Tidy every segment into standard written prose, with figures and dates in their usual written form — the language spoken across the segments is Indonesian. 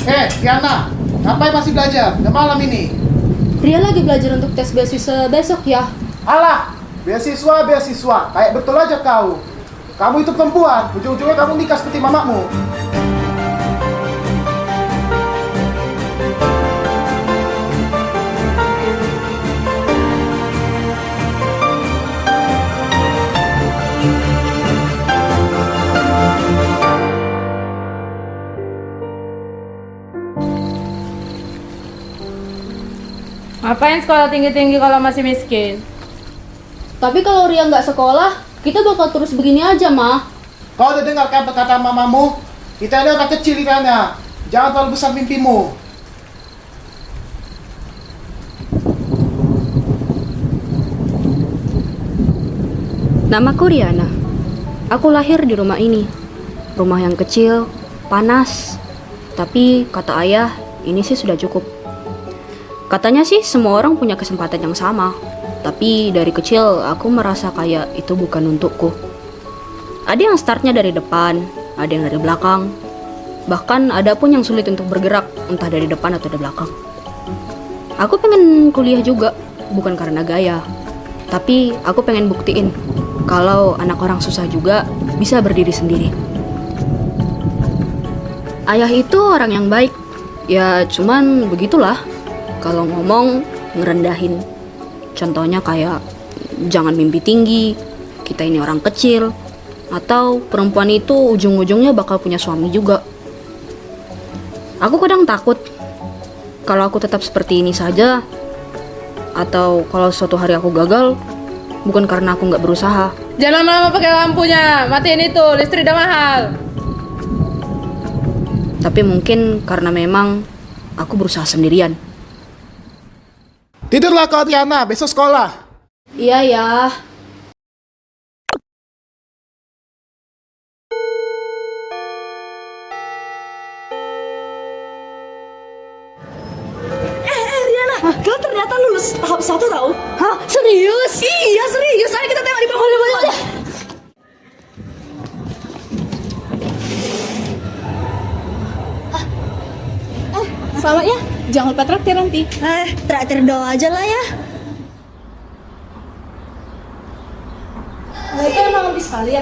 Tiana, ngapain masih belajar? Udah malam ini. Ria lagi belajar untuk tes beasiswa besok ya. Alah, beasiswa. Kayak betul aja kau. Kamu itu perempuan, ujung-ujungnya kamu nikah seperti mamamu. Ngapain sekolah tinggi-tinggi kalau masih miskin? Tapi kalau Ria nggak sekolah, kita bakal terus begini aja, Ma. Kau udah dengar kan perkataan mamamu? Kita ini orang kecil, Tiana. Jangan terlalu besar mimpimu. Namaku Riana. Aku lahir di rumah ini. Rumah yang kecil, panas. Tapi kata ayah, ini sih sudah cukup. Katanya sih semua orang punya kesempatan yang sama. Tapi dari kecil aku merasa kayak itu bukan untukku. Ada yang startnya dari depan, ada yang dari belakang. Bahkan ada pun yang sulit untuk bergerak, entah dari depan atau dari belakang. Aku pengen kuliah juga, bukan karena gaya. Tapi aku pengen buktiin kalau anak orang susah juga bisa berdiri sendiri. Ayah itu orang yang baik. Ya cuman begitulah. Kalau ngomong ngerendahin. Contohnya kayak jangan mimpi tinggi, kita ini orang kecil, atau perempuan itu ujung-ujungnya bakal punya suami juga. Aku kadang takut kalau aku tetap seperti ini saja, atau kalau suatu hari aku gagal, bukan karena aku nggak berusaha. Jangan lama-lama pakai lampunya, matiin itu, listrik udah mahal. Tapi mungkin karena memang aku berusaha sendirian. Tidurlah kau, Tiana. Besok sekolah. Iya ya. Riana, kau ternyata lulus tahap 1 tau? Hah? Serius? Iya serius, ayo kita tengok di bawah. Boleh. Selamat ya, jangan lupa traktir nanti. Traktir doang aja lah ya. Mereka emang habis kali ya?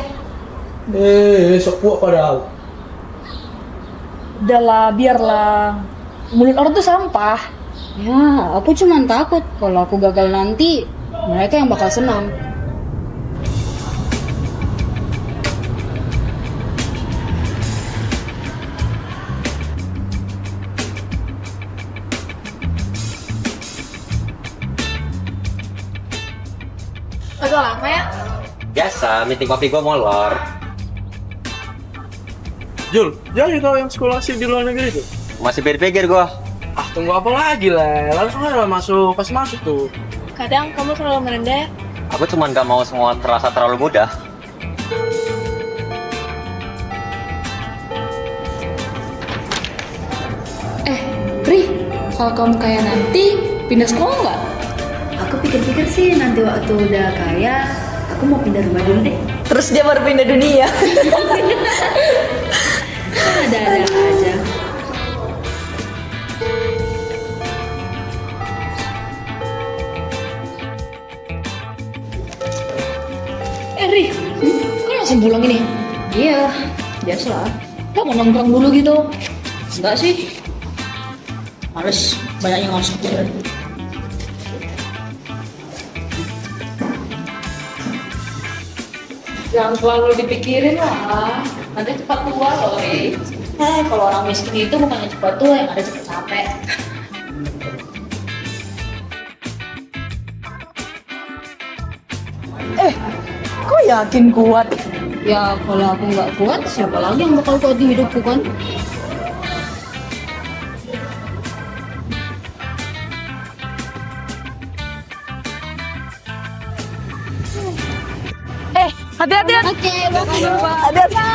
Sok puak padahal. Udahlah, biarlah. Mulut orang tuh sampah. Ya, aku cuma takut kalau aku gagal nanti, mereka yang bakal senang. Agak lama ya? Biasa, meeting kopi gue molor. Jul, jadi kau yang sekolah sih di luar negeri tuh? Masih pikir-pikir gue. Ah, tunggu apa lagi lah? Langsung aja masuk, pas masuk tuh. Kadang kamu terlalu merendah ya? Aku cuma gak mau semua terasa terlalu mudah. Ri, kalau kamu kaya nanti, pindah sekolah nggak? Aku pikir-pikir sih nanti waktu udah kaya, aku mau pindah rumah dulu deh. Terus dia baru pindah dunia. Ada-ada aja. Ri, kau langsung pulang ini? Iya, biasa. Gak mau nongkrong dulu gitu? Enggak sih. Males, banyak yang masuk. Jangan selalu dipikirin lah, nanti cepat tua loh, Ri. Kalau orang miskin itu bukannya cepat tua, yang ada cepat capek. Kau yakin kuat? Ya, kalau aku nggak kuat, siapa lagi yang bakal kuat di hidupku kan? Hati-hati ya. Oke, bye. Hati-hati.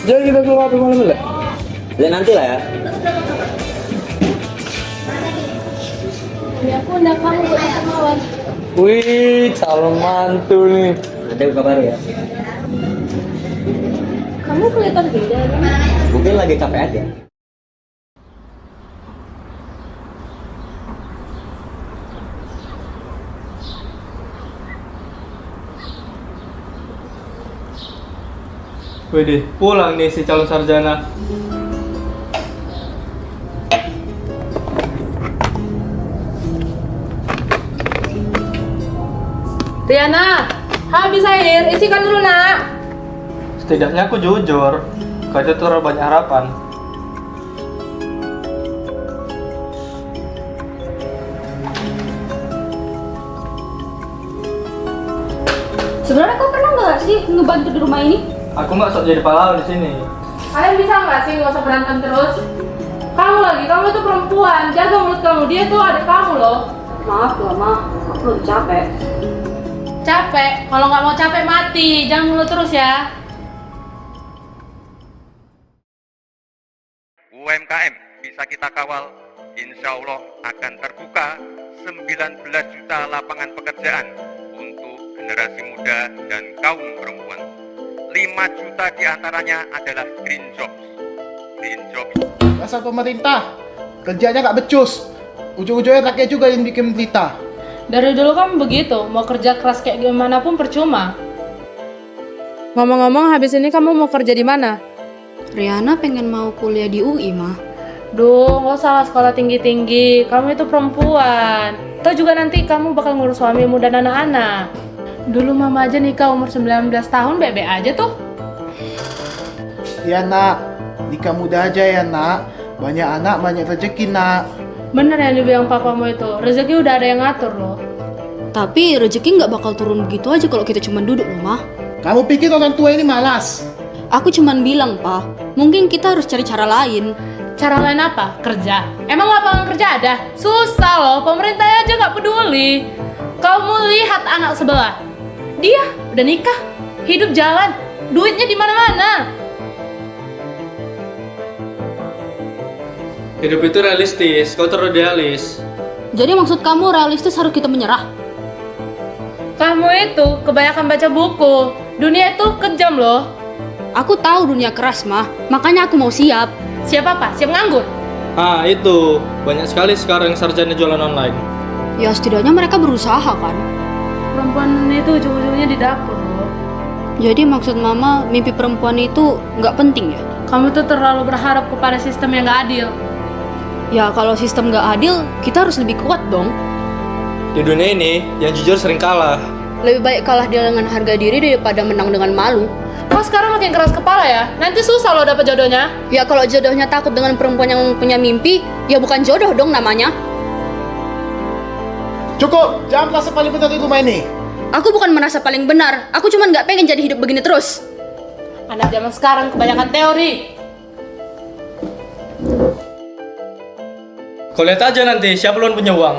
Jadi kita keluar malam lah. Lihat nanti lah ya. Ya aku undang kamu buat makan mawar. Wih, calon mantu nih. Ada kabar ya? Kamu kelihatan beda kan? Mungkin lagi capek aja. Wih, pulang nih si calon sarjana. Riana, habis air, isikan dulu nak. Setidaknya aku jujur. Gak ada terlalu banyak harapan. Sebenarnya kau pernah nggak sih ngebantu di rumah ini? Aku nggak sok jadi pahlawan di sini. Kalian bisa nggak sih nggak usah berantem terus? Kamu itu perempuan, jaga mulut kamu. Dia tuh adik kamu loh. Maaf loh, Ma. Aku lagi capek. Capek? Kalau nggak mau capek mati, jangan mulut terus ya. UMKM bisa kita kawal, insya Allah akan terbuka 19 juta lapangan pekerjaan untuk generasi muda dan kaum perempuan. 5 juta diantaranya adalah green jobs. Green jobs. Asal pemerintah, kerjanya nggak becus. Ujung-ujungnya rakyat juga yang bikin berita. Dari dulu kamu begitu, mau kerja keras kayak gimana pun percuma. Ngomong-ngomong, habis ini kamu mau kerja di mana? Riana pengen mau kuliah di UI, Ma. Duh, nggak usah lah sekolah tinggi-tinggi. Kamu itu perempuan. Toh juga nanti kamu bakal ngurus suamimu dan anak-anak. Dulu mama aja nikah umur 19 tahun, bebe aja tuh. Ya nak, nikah muda aja ya nak. Banyak anak, banyak rezeki nak. Bener yang dibilang papamu itu, rezeki udah ada yang ngatur loh. Tapi rezeki nggak bakal turun begitu aja kalau kita cuma duduk loh, Ma. Kamu pikir orang tua ini malas? Aku cuman bilang, Pa, mungkin kita harus cari cara lain. Cara lain apa? Kerja? Emang lapangan kerja ada? Susah loh, pemerintah aja nggak peduli. Kamu lihat anak sebelah. Dia udah nikah, hidup jalan, duitnya di mana-mana. Hidup itu realistis, kau terlalu idealis. Jadi maksud kamu realistis harus kita menyerah? Kamu itu kebanyakan baca buku. Dunia itu kejam loh. Aku tahu dunia keras, Ma. Makanya aku mau siap. Siap apa? Siap nganggur? Ah, itu. Banyak sekali sekarang sarjana jualan online. Ya setidaknya mereka berusaha kan. Perempuan itu ujung-ujungnya di dapur loh. Jadi maksud Mama mimpi perempuan itu nggak penting ya? Kamu tuh terlalu berharap kepada sistem yang nggak adil. Ya kalau sistem nggak adil, kita harus lebih kuat dong. Di dunia ini, yang jujur sering kalah. Lebih baik kalah dengan harga diri daripada menang dengan malu. Kok sekarang makin keras kepala ya? Nanti susah loh dapet jodohnya. Ya kalau jodohnya takut dengan perempuan yang punya mimpi, ya bukan jodoh dong namanya. Cukup, jangan merasa paling benar di rumah ini. Aku bukan merasa paling benar, aku cuma nggak pengen jadi hidup begini terus. Anak zaman sekarang kebanyakan teori. Kau lihat aja nanti siapa yang punya uang.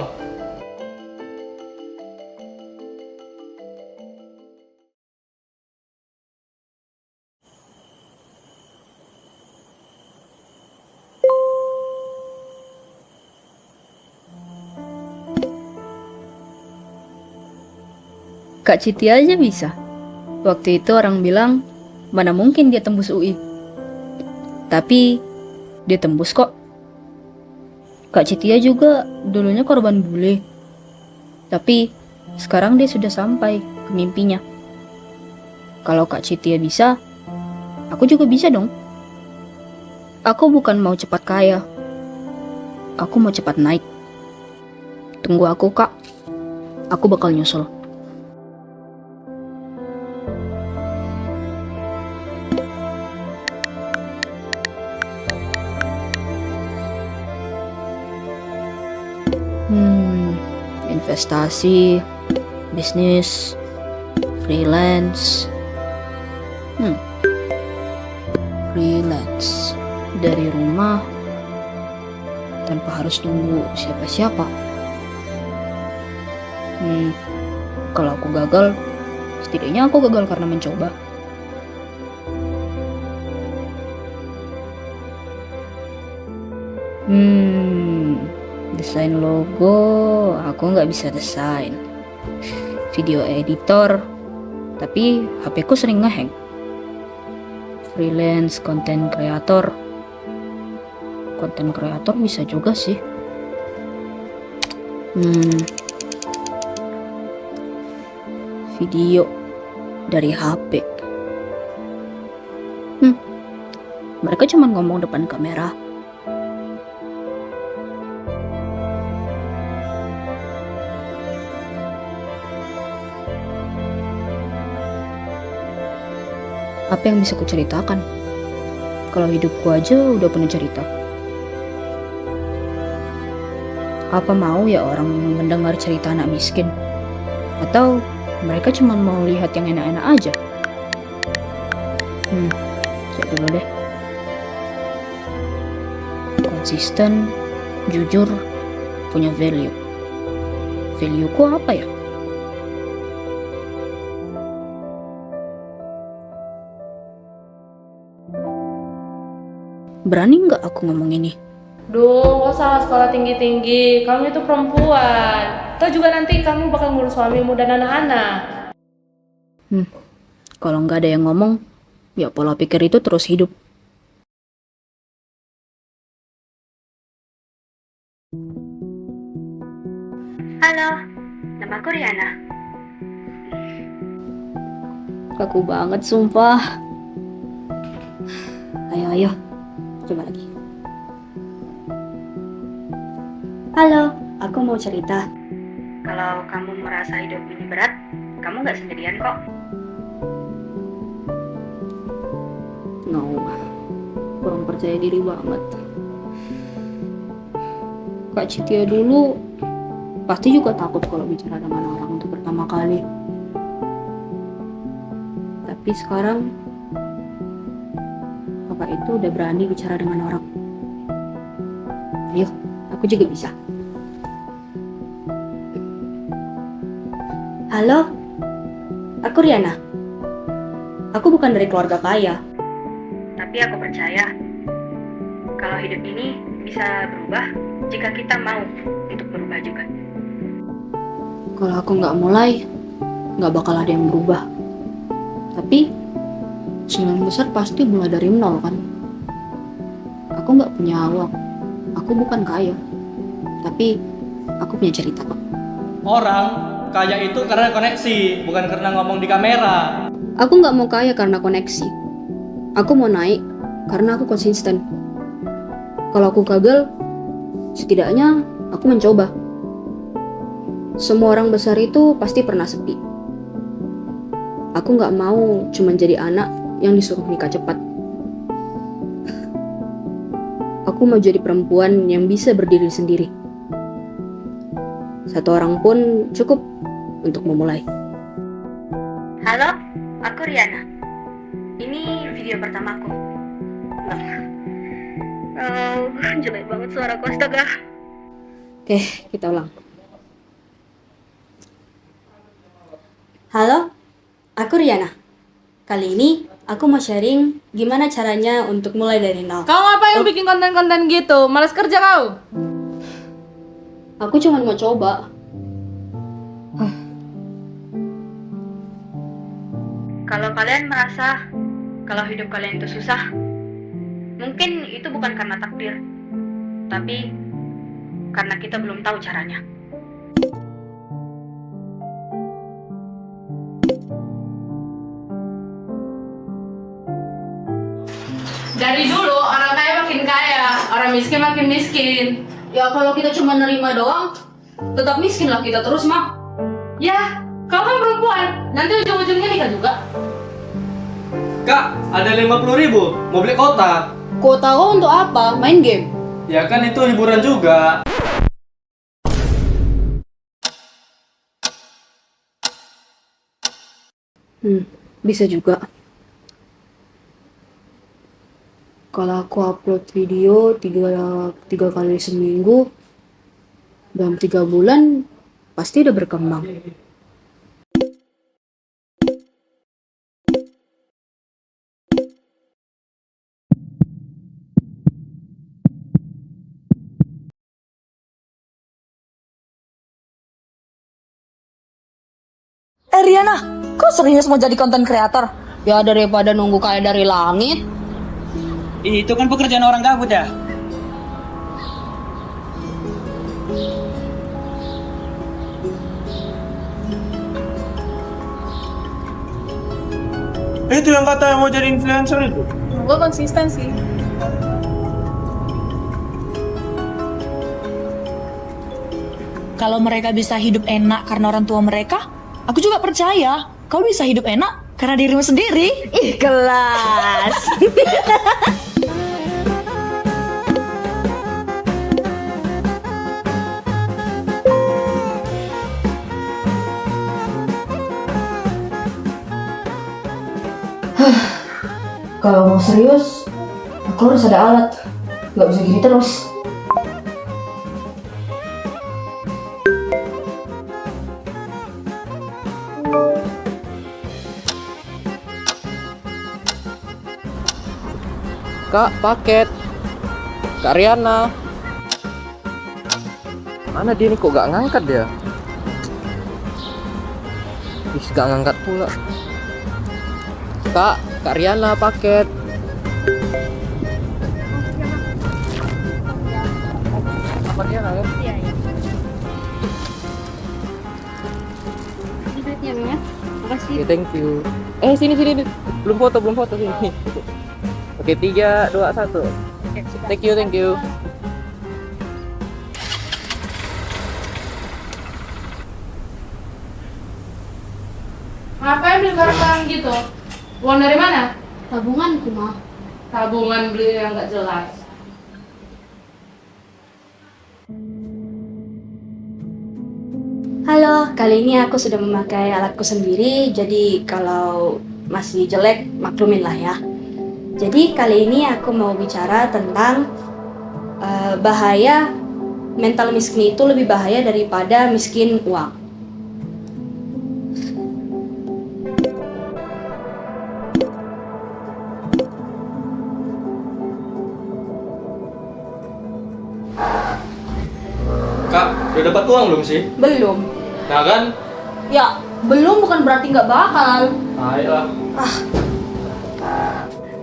Kak Citi aja bisa. Waktu itu orang bilang, mana mungkin dia tembus UI. Tapi, dia tembus kok. Kak Citia juga dulunya korban bully. Tapi, sekarang dia sudah sampai ke mimpinya. Kalau Kak Citia bisa, aku juga bisa dong. Aku bukan mau cepat kaya. Aku mau cepat naik. Tunggu aku, Kak. Aku bakal nyusul. Investasi, bisnis, freelance. Freelance dari rumah tanpa harus tunggu siapa-siapa. Kalau aku gagal, setidaknya aku gagal karena mencoba. The Desain logo, aku nggak bisa desain. Video editor, tapi HP ku sering ngehang. Freelance konten kreator. Konten kreator bisa juga sih. Video dari HP. Mereka cuma ngomong depan kamera. Apa yang bisa kuceritakan? Kalau hidupku aja udah penuh cerita. Apa mau ya orang mendengar cerita anak miskin? Atau mereka cuma mau lihat yang enak-enak aja? Cek dulu deh. Konsisten, jujur, punya value. Value-ku apa ya? Berani nggak aku ngomong ini? Duh, gak usah sekolah tinggi-tinggi. Kamu itu perempuan. Atau juga nanti kamu bakal ngurus suamimu dan anak-anak. Kalau nggak ada yang ngomong, ya pola pikir itu terus hidup. Halo, namaku Riana. Kaku banget sumpah. Ayo, coba lagi. Halo, aku mau cerita. Kalau kamu merasa hidup ini berat, kamu nggak sendirian kok. No, kurang percaya diri banget. Kak Citia dulu pasti juga takut kalau bicara dengan orang untuk pertama kali. Tapi sekarang kakak itu udah berani bicara dengan orang. Ayo, aku juga bisa. Halo, aku Riana. Aku bukan dari keluarga kaya, tapi aku percaya kalau hidup ini bisa berubah jika kita mau untuk berubah juga. Kalau aku nggak mulai, nggak bakal ada yang berubah. Tapi sembilan besar pasti mulai dari nol kan. Aku nggak punya uang, aku bukan kaya, tapi aku punya cerita kok. Orang kaya itu karena koneksi, bukan karena ngomong di kamera. Aku nggak mau kaya karena koneksi. Aku mau naik karena aku konsisten. Kalau aku gagal, setidaknya aku mencoba. Semua orang besar itu pasti pernah sepi. Aku nggak mau cuma jadi anak yang disuruh nikah cepat. Aku mau jadi perempuan yang bisa berdiri sendiri. Satu orang pun cukup untuk memulai. Halo, aku Riana. Ini video pertamaku. Jelek banget suaraku, astaga. Oke, kita ulang. Halo, aku Riana. Kali ini aku mau sharing gimana caranya untuk mulai dari nol. Kau ngapain bikin konten-konten gitu? Males kerja kau? Aku cuma mau coba. Kalau kalian merasa kalau hidup kalian itu susah, mungkin itu bukan karena takdir, tapi karena kita belum tahu caranya. Dari dulu orang kaya makin kaya, orang miskin makin miskin. Ya kalau kita cuma nerima doang, tetap miskin lah kita terus mah. Ya, kau kan perempuan, nanti ujung-ujungnya nikah juga. Kak, ada 50.000, mau beli kota. Kuota lo untuk apa? Main game? Ya kan itu hiburan juga. Bisa juga. Kalau aku upload video tiga kali seminggu, dalam 3 bulan pasti udah berkembang. Riana, kau serius mau jadi konten kreator? Ya daripada nunggu kayak dari langit. Itu kan pekerjaan orang gabut ya. Itu yang kata mau jadi influencer itu. Gue konsisten sih. Kalau mereka bisa hidup enak karena orang tua mereka, aku juga percaya kau bisa hidup enak karena dirimu sendiri. Ih, kelas. Kalau mau serius, aku harus ada alat. Gak bisa gini terus. Kak, paket. Kak Riana. Mana dia nih, kok gak ngangkat dia? Ih, gak ngangkat pula. Kak Riana, paket. Apa dia kan? Iya. Ini duitnya, Mia. Makasih. Oke, thank you. Sini. Belum foto sini. Oke, 3, 2, 1. Thank you. Ngapain beli barang gitu? Uang dari mana? Tabunganku, Ma. Tabungan beli yang nggak jelas. Halo, kali ini aku sudah memakai alatku sendiri, jadi kalau masih jelek maklumin lah ya. Jadi kali ini aku mau bicara tentang bahaya mental miskin itu lebih bahaya daripada miskin uang. Kak, udah dapat uang belum sih? Belum. Nah kan? Ya, belum bukan berarti nggak bakal. Ayolah.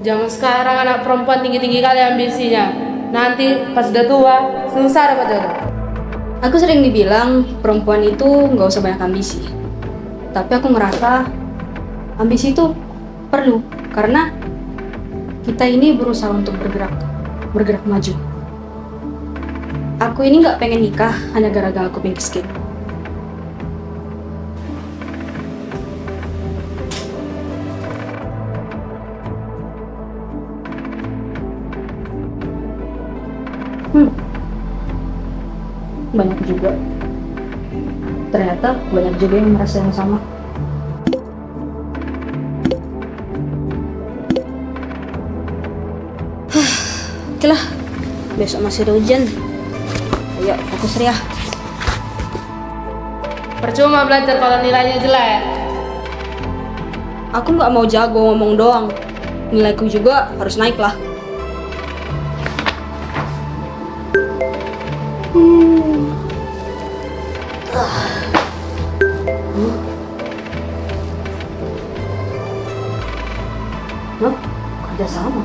Jangan sekarang anak perempuan tinggi-tinggi kali ambisinya. Nanti pas udah tua, susah dapat jodoh. Aku sering dibilang perempuan itu nggak usah banyak ambisi. Tapi aku ngerasa ambisi itu perlu karena kita ini berusaha untuk bergerak maju. Aku ini nggak pengen nikah hanya gara-gara aku miskin. Banyak juga. Ternyata banyak juga yang merasa yang sama. Oke lah, besok masih ada ujian. Ayo fokus Ria. Percuma belajar kalau nilainya jelek. Aku nggak mau jago ngomong doang. Nilaiku juga harus naik lah. Kerja sama.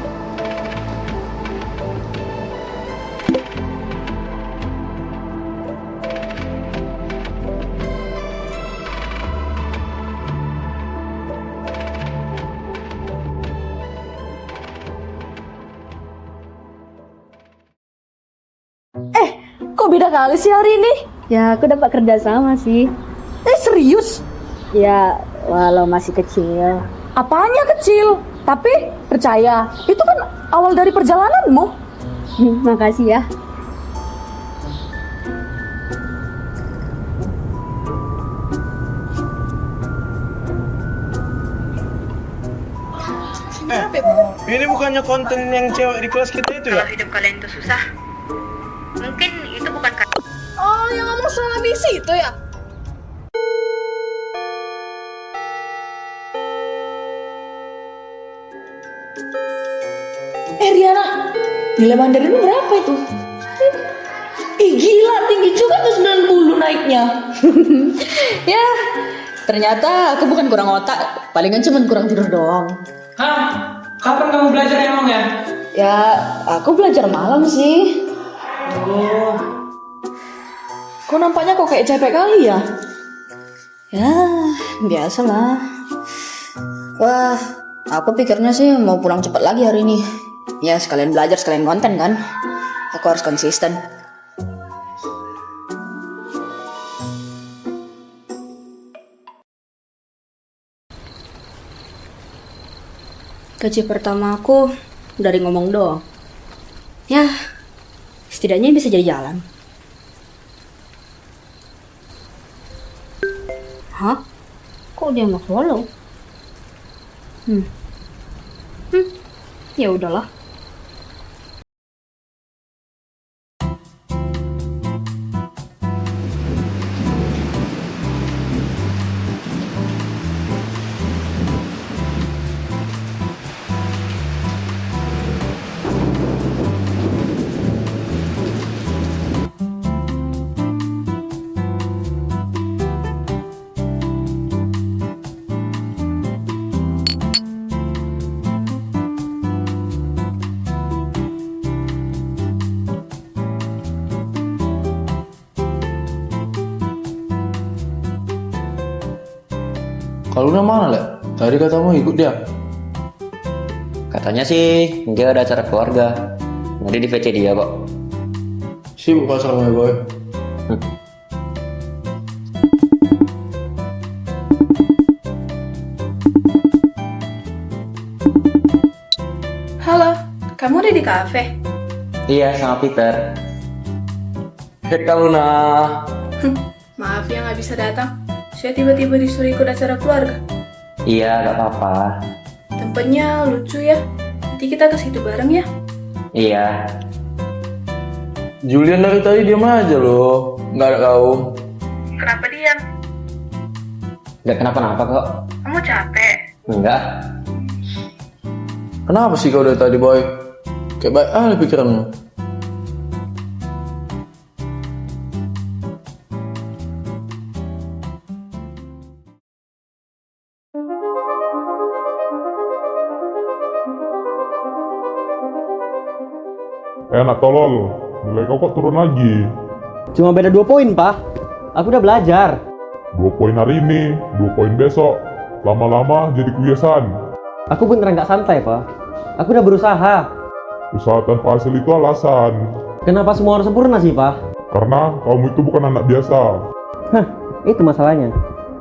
Kok beda kali sih hari ini? Ya, aku dapat kerja sama sih. Serius? Ya, walau masih kecil. Apanya kecil? Tapi percaya, itu kan awal dari perjalananmu. Makasih ya. Ini bukannya konten yang cewek di kelas kita itu ya? Kalau hidup kalian itu susah, mungkin itu bukan Oh, yang ngomong soal ambisi itu ya? Riana, nilai Mandarin berapa itu? Ih gila, tinggi juga tuh 90 naiknya. Ya, Ternyata aku bukan kurang otak, palingan cuma kurang tidur doang. Hah? Kapan kamu belajar emang ya? Ya, aku belajar malam sih. Oh. Kok nampaknya kok kayak capek kali ya? Ya, biasalah. Wah, aku pikirnya sih mau pulang cepat lagi hari ini. Ya, sekalian belajar, sekalian konten kan. Aku harus konsisten. Gaji pertama aku dari ngomong doang. Ya, setidaknya bisa jadi jalan. Hah? Kok dia nggak follow? Ya udahlah. Kalau Luna mana, Lek? Tadi katamu ikut dia. Katanya sih dia ada acara keluarga. Nanti di VC dia kok. Sibuk pasalnya, boy. Halo, kamu udah di kafe? Iya, sama Peter. Hei, Kak Luna. Maaf ya nggak bisa datang. Saya tiba-tiba disuruh ikut acara keluarga. Iya, gak apa-apa. Tempatnya lucu ya. Nanti kita ke situ bareng ya. Iya. Julian dari tadi diam aja loh. Nggak ada kau. Kenapa diam? Gak kenapa-napa kok. Kamu capek? Enggak. Kenapa sih kau dari tadi, boy? Kayak baik aja pikiranmu. Enak tolol, nilai kau kok turun lagi. Cuma beda 2 poin, Pak. Aku udah belajar. 2 poin hari ini, 2 poin besok. Lama-lama jadi kebiasaan. Aku beneran gak santai, Pak. Aku udah berusaha. Usaha tanpa hasil itu alasan. Kenapa semua harus sempurna sih, Pak? Karena kamu itu bukan anak biasa. Hah, itu masalahnya.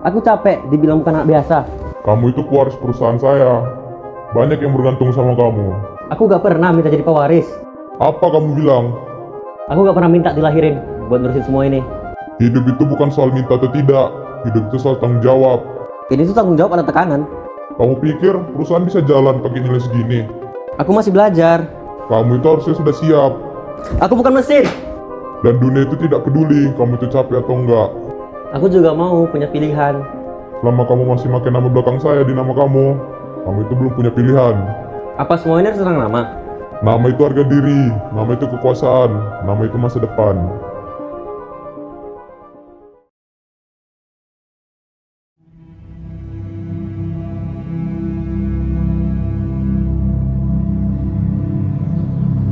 Aku capek dibilang bukan anak biasa. Kamu itu pewaris perusahaan saya. Banyak yang bergantung sama kamu. Aku gak pernah minta jadi pewaris. Apa kamu bilang? Aku gak pernah minta dilahirin buat nurusin semua ini. Hidup itu bukan soal minta atau tidak. Hidup itu soal tanggung jawab. Ini tuh tanggung jawab ada tekanan. Kamu pikir perusahaan bisa jalan pakai nilai segini? Aku masih belajar. Kamu itu harusnya sudah siap. Aku bukan mesin. Dan dunia itu tidak peduli kamu itu capek atau enggak. Aku juga mau punya pilihan. Selama kamu masih pakai nama belakang saya di nama kamu itu belum punya pilihan. Apa semua ini harus tentang nama? Nama itu harga diri, nama itu kekuasaan, nama itu masa depan.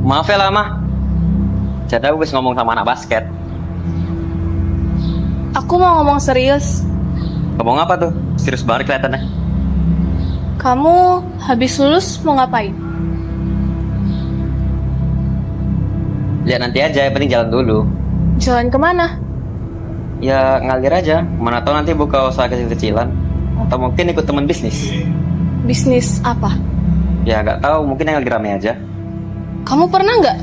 Maaf ya lama. Jadi aku bisa ngomong sama anak basket. Aku mau ngomong serius. Ngomong apa tuh? Serius banget kelihatannya. Kamu habis lulus mau ngapain? Lihat nanti aja, yang penting jalan dulu. Jalan kemana? Ya ngalir aja, mana tahu nanti buka usaha kecil-kecilan. Atau mungkin ikut teman bisnis. Bisnis apa? Ya nggak tahu, mungkin yang lagi rame aja. Kamu pernah nggak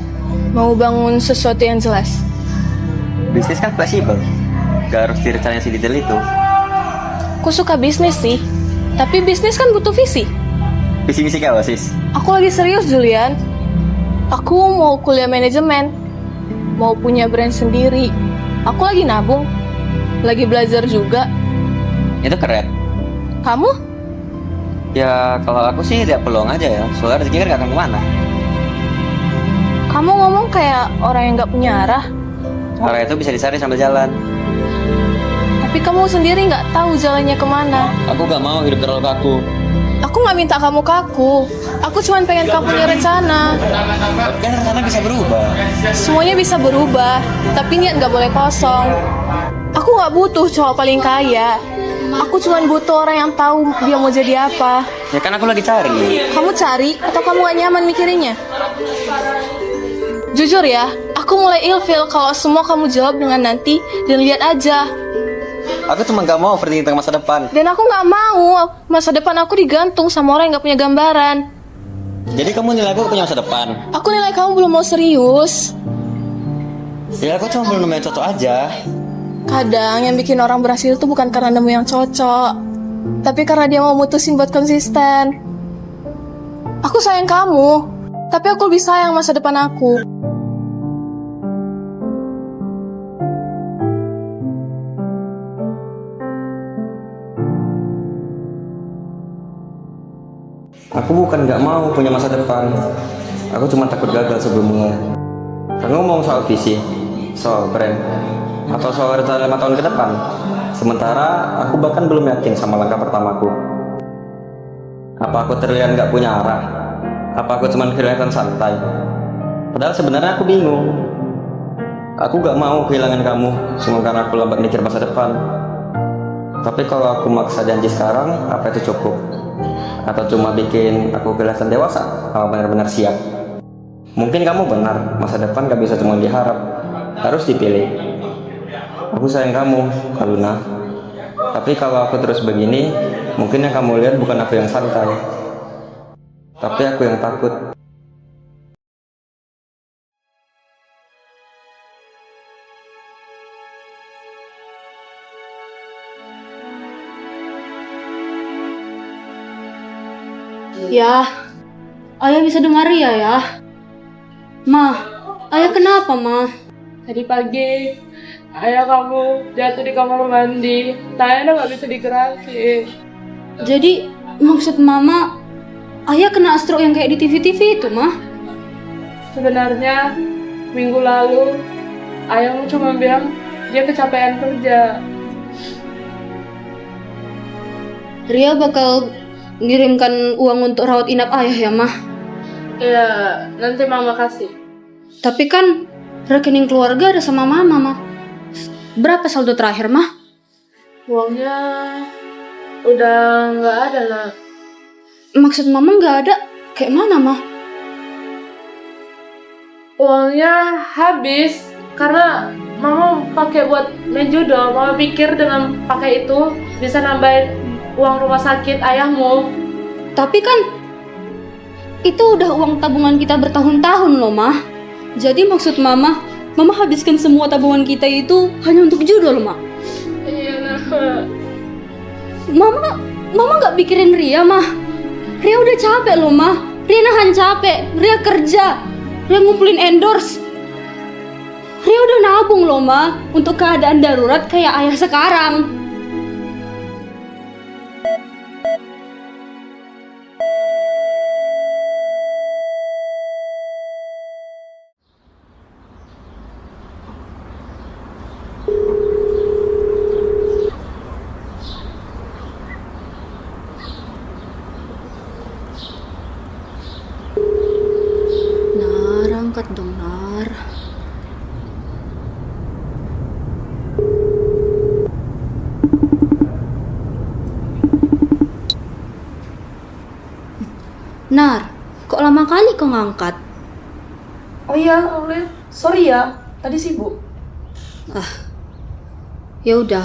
mau bangun sesuatu yang jelas? Bisnis kan fleksibel, gak harus direncanain sedetail itu. Aku suka bisnis sih, tapi bisnis kan butuh visi. Visi-visi kayak apa sis? Aku lagi serius Julian. Aku mau kuliah manajemen, mau punya brand sendiri. Aku lagi nabung, lagi belajar juga. Itu keren. Kamu? Ya kalau aku sih lihat peluang aja ya, soalnya rezeki kan gak akan kemana. Kamu ngomong kayak orang yang gak punya arah. Arah itu bisa dicari sambil jalan. Tapi kamu sendiri nggak tahu jalannya kemana. Aku gak mau hidup terlalu kaku. Aku nggak minta kamu kaku. Aku cuma pengen kamu punya rencana. Tapi kan rencana bisa berubah. Semuanya bisa berubah, tapi niat nggak boleh kosong. Aku nggak butuh cowok paling kaya. Aku cuma butuh orang yang tahu dia mau jadi apa. Ya kan aku lagi cari. Kamu cari atau kamu gak nyaman mikirinnya? Jujur ya, aku mulai ilfil kalau semua kamu jawab dengan nanti dan lihat aja. Aku cuma gak mau overthinking tentang masa depan. Dan aku gak mau masa depan aku digantung sama orang yang gak punya gambaran. Jadi kamu nilai aku punya masa depan? Aku nilai kamu belum mau serius. Ya aku cuma belum nemu yang cocok aja. Kadang yang bikin orang berhasil itu bukan karena nemu yang cocok, tapi karena dia mau mutusin buat konsisten. Aku sayang kamu, tapi aku lebih sayang masa depan aku. Aku bukan gak mau punya masa depan. Aku cuma takut gagal sebelum mulai. Kamu ngomong soal visi, soal brand, atau soal rencana 5 tahun ke depan. Sementara aku bahkan belum yakin sama langkah pertamaku. Apa aku terlihat gak punya arah? Apa aku cuma kelihatan santai? Padahal sebenarnya aku bingung. Aku gak mau kehilangan kamu cuma karena aku lambat mikir masa depan. Tapi kalau aku maksa janji sekarang, apa itu cukup? Atau cuma bikin aku kelihatan dewasa kalau benar-benar siap? Mungkin kamu benar, masa depan gak bisa cuma diharap, harus dipilih. Aku sayang kamu, Kaluna. Tapi kalau aku terus begini, mungkin yang kamu lihat bukan aku yang santai, tapi aku yang takut. Ya, ayah bisa dengar Ria ya. Ma, ayah kenapa, Ma? Tadi pagi, ayah kamu jatuh di kamar mandi. Tangannya nggak bisa digerakin. Jadi, maksud Mama, ayah kena stroke yang kayak di TV-TV itu, Ma? Sebenarnya, minggu lalu, ayahmu cuma bilang dia kecapean kerja. Ria bakal ngirimkan uang untuk rawat inap ayah ya, Mah? Iya, nanti Mama kasih. Tapi kan rekening keluarga ada sama Mama, Mah. Berapa saldo terakhir, Mah? Uangnya udah nggak ada lah. Maksud Mama nggak ada? Kayak mana, Mah? Uangnya habis karena Mama pakai buat main judo. Mama pikir dengan pakai itu bisa nambahin uang rumah sakit ayahmu. Tapi kan itu udah uang tabungan kita bertahun-tahun loh, Mah. Jadi maksud Mama habiskan semua tabungan kita itu hanya untuk judo loh, Mah. Iya, nah. Mama nggak pikirin Ria, Mah. Ria udah capek loh, Mah. Ria nahan capek, Ria kerja, Ria ngumpulin endorse. Ria udah nabung loh, Mah, untuk keadaan darurat kayak ayah sekarang. Angkat dong, Nar. Nar, kok lama kali kau ngangkat? Oh iya, sorry ya, tadi sibuk. Ya udah.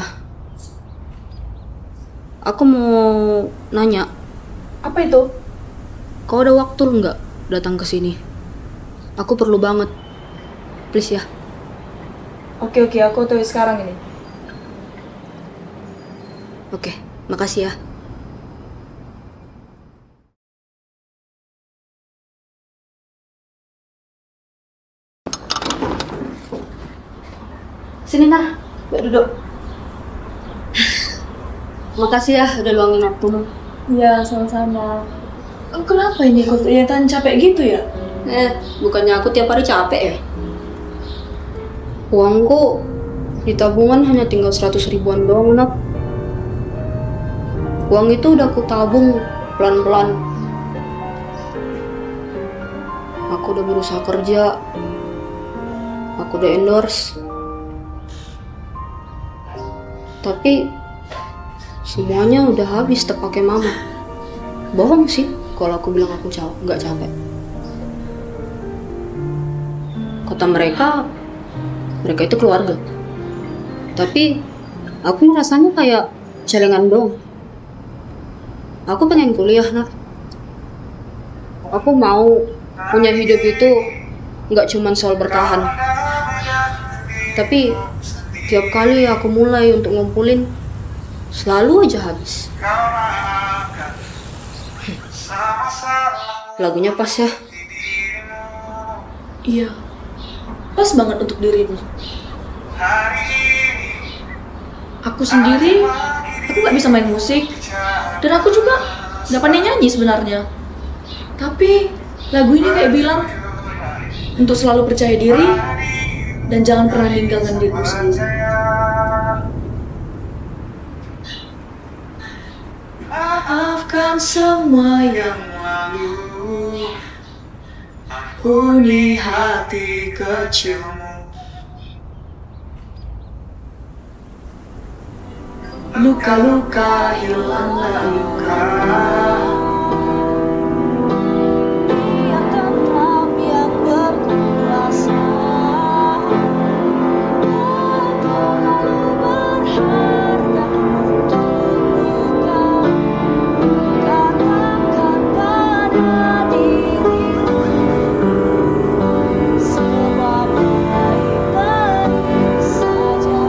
Aku mau nanya. Apa itu? Kau ada waktu nggak datang ke sini? Aku perlu banget. Please ya. Oke, aku tulis sekarang ini. Oke, makasih ya. Sini, Nar. Yuk duduk. Makasih ya udah luangin waktumu. Iya, sama-sama. Kenapa ini kok kelihatan capek gitu ya? Bukannya aku tiap hari capek ya? Uangku Di tabungan hanya tinggal 100 ribuan doang, Nak. Uang itu udah aku tabung pelan-pelan. Aku udah berusaha kerja. Aku udah endorse. Tapi semuanya udah habis terpakai mama. Bohong sih kalau aku bilang aku nggak capek. Kata mereka itu keluarga. Tapi aku rasanya kayak celengan dong. Aku pengen kuliah, Nak. Aku mau punya hidup itu nggak cuma soal bertahan. Tapi tiap kali aku mulai untuk ngumpulin, selalu aja habis. Lagunya pas ya? Iya, pas banget untuk dirimu. Aku sendiri, aku gak bisa main musik. Dan aku juga gak pandai nyanyi sebenarnya. Tapi lagu ini kayak bilang untuk selalu percaya diri dan jangan pernah ninggalkan dirimu sendiri. Maafkan semua yang lalu, ampuni hati kecilmu. Luka-luka hilanglah luka. Yang tetap yang berkuasa. Terlalu berharga untuk luka. Katakan pada dirimu sebab baik-baik saja.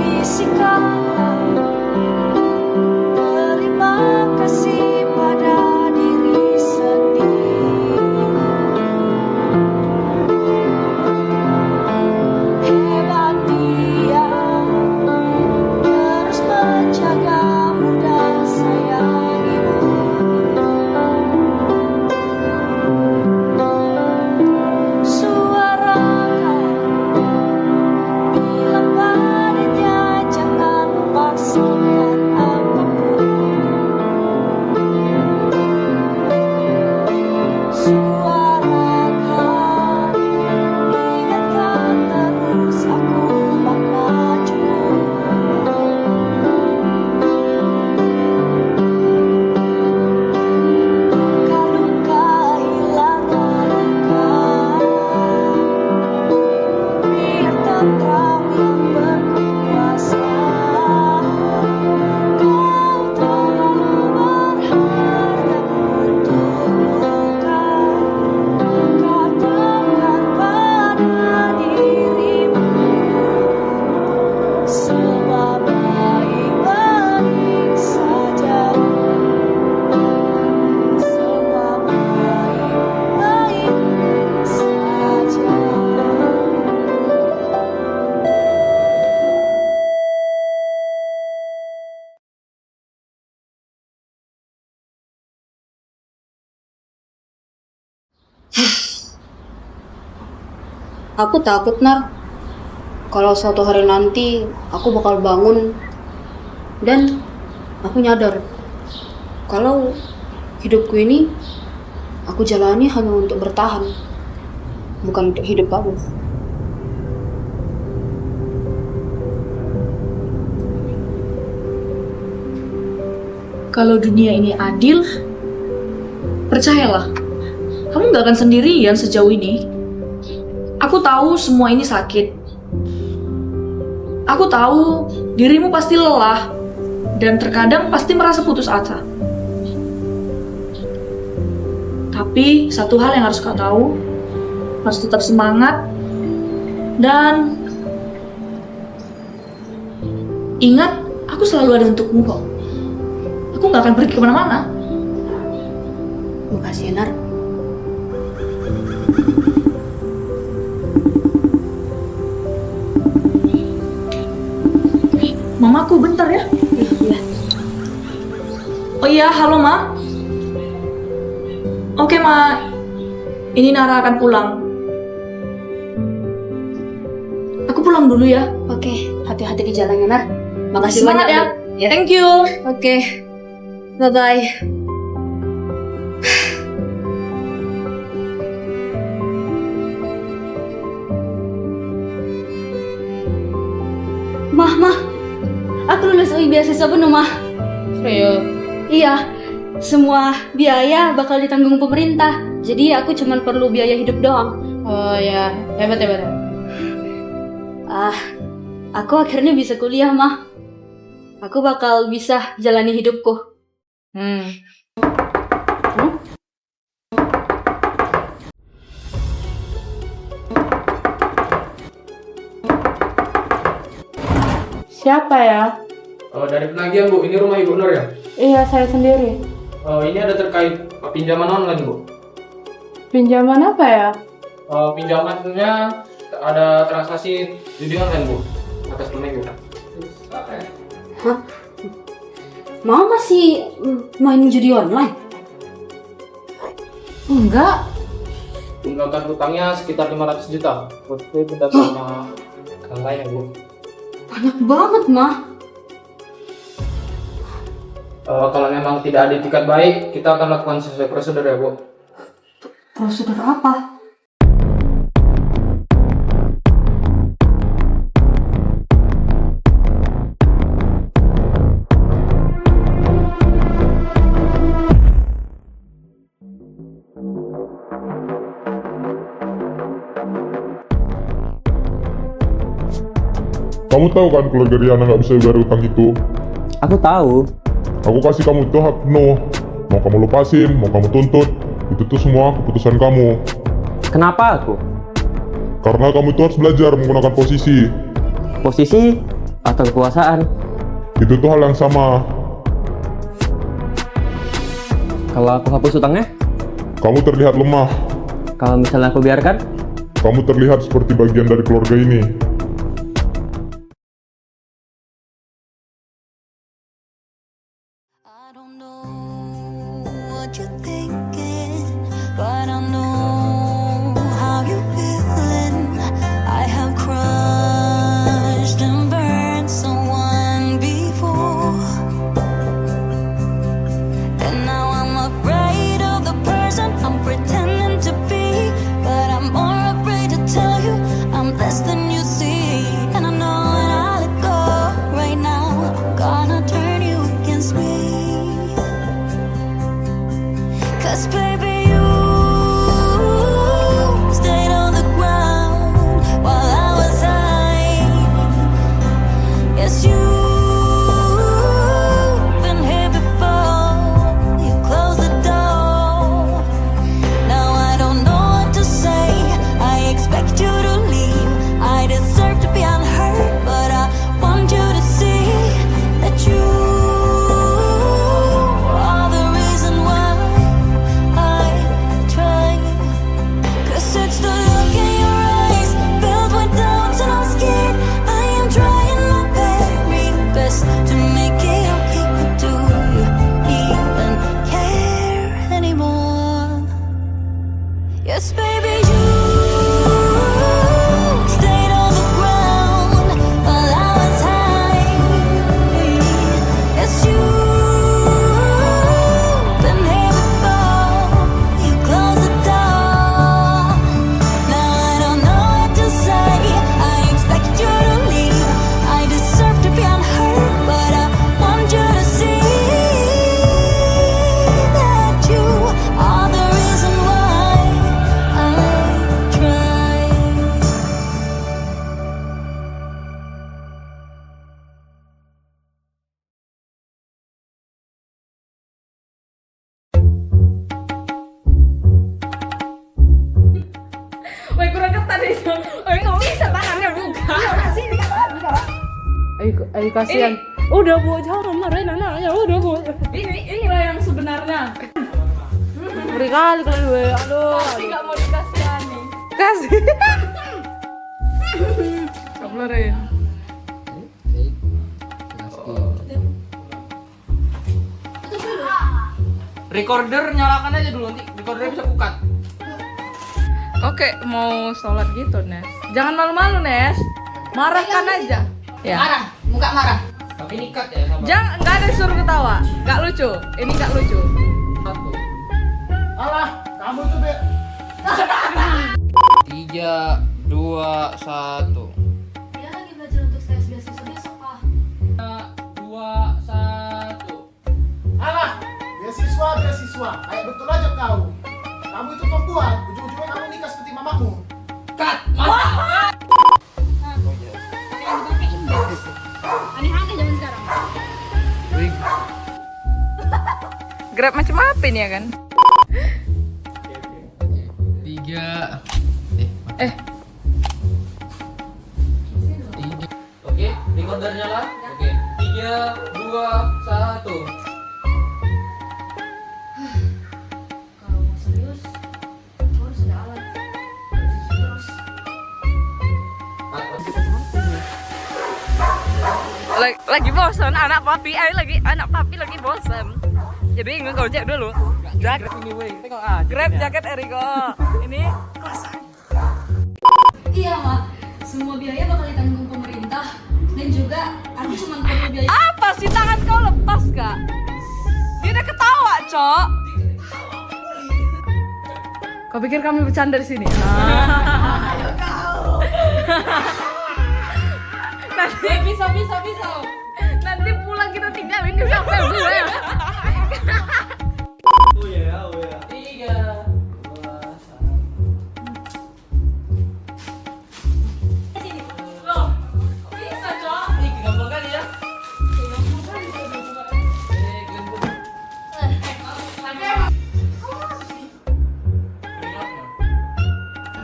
Bisikkanlah terima kasih pada diri sendiri. Hebat dia terus menjagamu dan sayangimu. Suarakan bilang padanya jangan memaksakan apapun. Suarakan ingatkan terus aku bakal cukup. Luka-luka hilanglah luka. Biar tentram yang berkuasa. Kau terlalu berharga untuk luka. Katakan pada dirimu sebab baik-baik saja. Sebab baik-baik saja. Aku takut, Nar. Kalau suatu hari nanti aku bakal bangun dan aku nyadar kalau hidupku ini aku jalani hanya untuk bertahan, bukan untuk hidup bagus. Kalau dunia ini adil, percayalah, kamu gak akan sendirian sejauh ini. Aku tahu semua ini sakit. Aku tahu dirimu pasti lelah dan terkadang pasti merasa putus asa. Tapi satu hal yang harus kau tahu, harus tetap semangat dan ingat, aku selalu ada untukmu kok. Aku gak akan pergi kemana-mana. Makasih ya, Nar. Mamaku bentar ya. Iya. Oh iya, halo Ma. Oke Ma. ini Nara akan pulang. Aku pulang dulu ya. Oke, hati-hati di jalan ya, Nar. Makasih Semangat banyak ya. ya. Thank you. Oke. Bye-bye. Mah, aku lulus UI beasiswa penuh, Mah. Serius? Iya, semua biaya bakal ditanggung pemerintah. Jadi aku cuma perlu biaya hidup doang. Oh ya, hebat. Aku akhirnya bisa kuliah, Mah. Aku bakal bisa jalani hidupku. Siapa ya? Oh, dari penagihan Bu, ini rumah Ibu Nur ya? Iya, saya sendiri. Oh, ini ada terkait pinjaman online Bu. Pinjaman apa ya? Pinjamannya ada transaksi judi online Bu, atas nama Ibu. Hah? Mau masih main judi online? Enggak. Tunggakan hutangnya sekitar 500 juta. Putri minta sama orang lain ya Bu. Banyak banget, Mah. Kalau memang tidak ada etikat baik, kita akan lakukan sesuai prosedur ya Bu. Prosedur apa? Kamu tahu kan keluarga Riana nggak bisa bayar utang itu? Aku tahu. Aku kasih kamu itu hak penuh. Mau kamu lepasin, mau kamu tuntut, itu tuh semua keputusan kamu. Kenapa aku? Karena kamu itu harus belajar menggunakan posisi. Posisi atau kekuasaan? Itu tuh hal yang sama. Kalau aku hapus utangnya? Kamu terlihat lemah. Kalau misalnya aku biarkan? Kamu terlihat seperti bagian dari keluarga ini. Ayo kasihan. Udah Bu, jangan marah Nana. Ya udah Bu. Inilah yang sebenarnya. Beri kali kalian gue. Aduh. Tapi nggak mau dikasihani. Kasih. Sabarin. Recorder nyalakan aja dulu, nanti recordernya bisa buka. Oke, mau sholat gitu, Nes. Jangan malu-malu, Nes. Marahkan aja. Ya. Marah, muka marah. Tapi nikat ya sama. Jangan, nggak ada suruh ketawa. Nggak lucu. Ini nggak lucu. Alah, kamu itu be. 3, 2, 1. Dia lagi belajar untuk tes beasiswa besok, Pak. 2, 1. Alah, beasiswa. Kayak betul aja kau. Kamu itu perempuan, ujung-ujungnya kamu nikah seperti mamamu. Cut. Aneh-aneh zaman sekarang. Grab macam apa ini ya kan? 3. Eh, Oke, recorder nyala. Oke. 3, 2, 1. Kalau mau serius, harus ada alat. Terus. lagi bosan anak papi lagi bosan. Jadi ngegojek dulu. Jaket ini weh. Grab jaket Eriko. Ini kosan. Iya, Mak. Semua biaya bakal ditanggung pemerintah dan juga aku cuma perlu biaya. Apa sih tangan kau lepas gak? Dia udah ketawa, Cok. Kau pikir kami bercanda di sini? Ayo kau. Nanti bisa. Nanti pulang kita tinggalin di sampai gue. Oh ya. 3, 2, 1. Loh, bisa, Cok. Ih, gampang kali ya.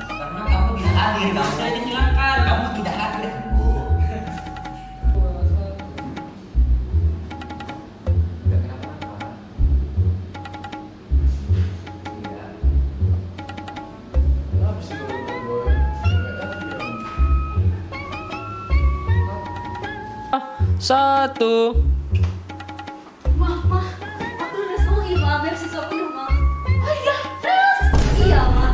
Karena kamu tidak hadir, kamu sudah dihilangkan. Kamu tidak hadir. Satu. Mah, aku udah sohi, Mah. Beasiswa aku udah, Mah. Oh iya, terus. Iya, Mah.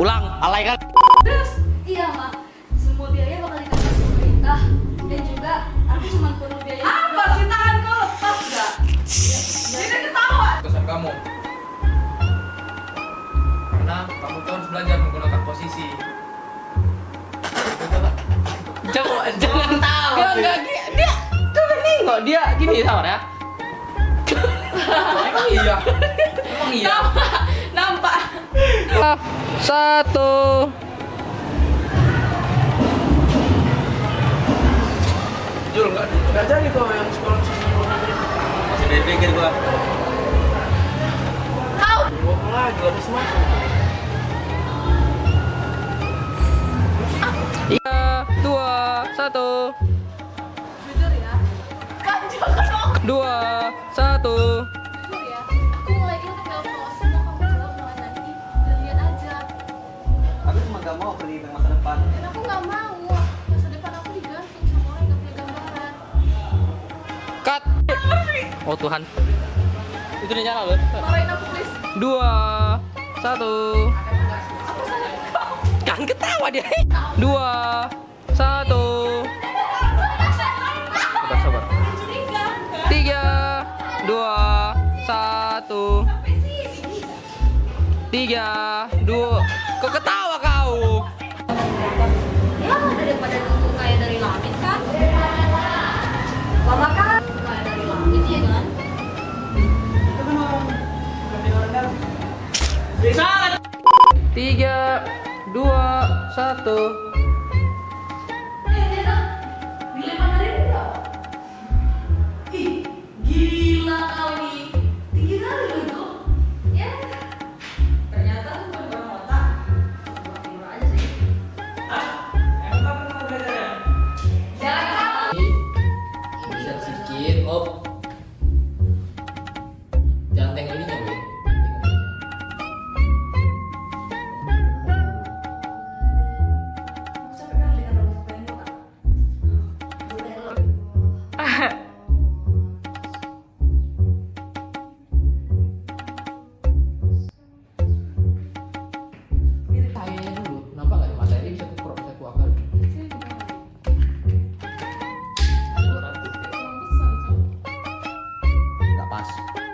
Ulang, alay kan? Terus. Iya, Mah. Semua biaya bakal ditanggung pemerintah dan juga aku cuma perlu biaya. Apa sih tangan kau lepas gak? Dia udah ketawa. Kesan kamu. Karena kamu tuh harus belajar menggunakan posisi. Jangan tahu. Dia kan nengok dia gini tahu ya. Emang iya. Nampak. 1. Jul, nggak jadi kok yang sekolah Masih pikir gua. bohong lagi, nggak bisa masuk. 3, 2, 1. Jujur ya. Kan jangan. 2, 1. Jujur ya. Aku mulai ingat kalau semua kamu jawab mulai nanti. Dan lihat aja. Aku cuma gak mau pergi ke masa depan. Dan aku nggak mau masa depan aku digantung sama orang yang nggak punya gambaran. Cut. Oh Tuhan. Itu udah nyala loh. Marahin aku please. 2, 1. Jangan ketawa dia. 2, 1. Sabar. 3, 2, 1. 3, 2. Kok ketawa kau? Ya daripada nunggu kayak dari langit kan. Lama kan kayak dari langit ya kan. 3, 2, 1. Dilempar dari enggak? Ih, gila kali. Tinggi kali lu tuh. Ya. Ternyata aku bukan orang otak. Cuma tidur aja sih. Emang kamu pernah belajar ya? Jangan kamu. Bisa sedikit, op. Jangan tengok ininya, weh.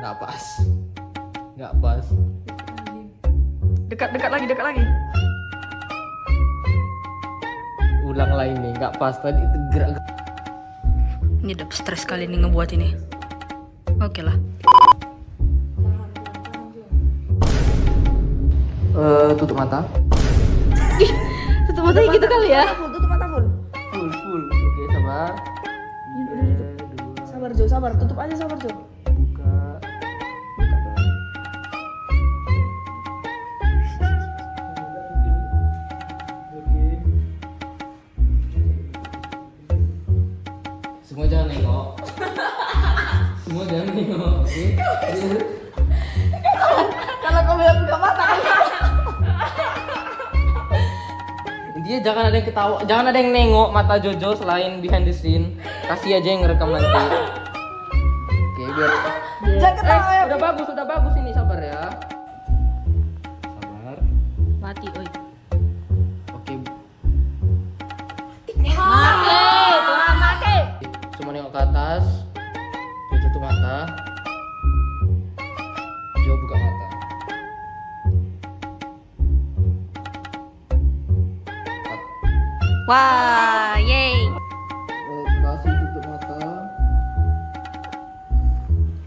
Nggak pas. Nggak pas. Dekat lagi. Ulang lagi nih, nggak pas tadi itu gerak. Ini udah stres kali nih ngebuat ini. Oke lah. Tutup mata. Tutup matanya gitu kali ya. Tutup mata full. Full. Oke, sabar. Sabar Jo, sabar. Tutup aja sabar Jo. Buka. Semua jangan nengok. Semua jangan nengok. Oke. Kalau kau bilang buka mata. Intinya jangan ada yang ketawa, jangan ada yang nengok mata Jojo selain behind the scene. Kasih aja yang ngerekam nanti. Oke, biar. Jangan ketawa ya. Udah bagus ini, sabar ya. Sabar. Mati, oi. Oke. Mati. Cuma nengok ke atas. Jojo tutup mata. Jo buka mata. Wah, yeay. Kasih tutup mata.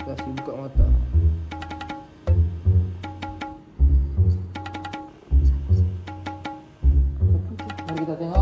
Kasih buka mata. Mari kita tengok.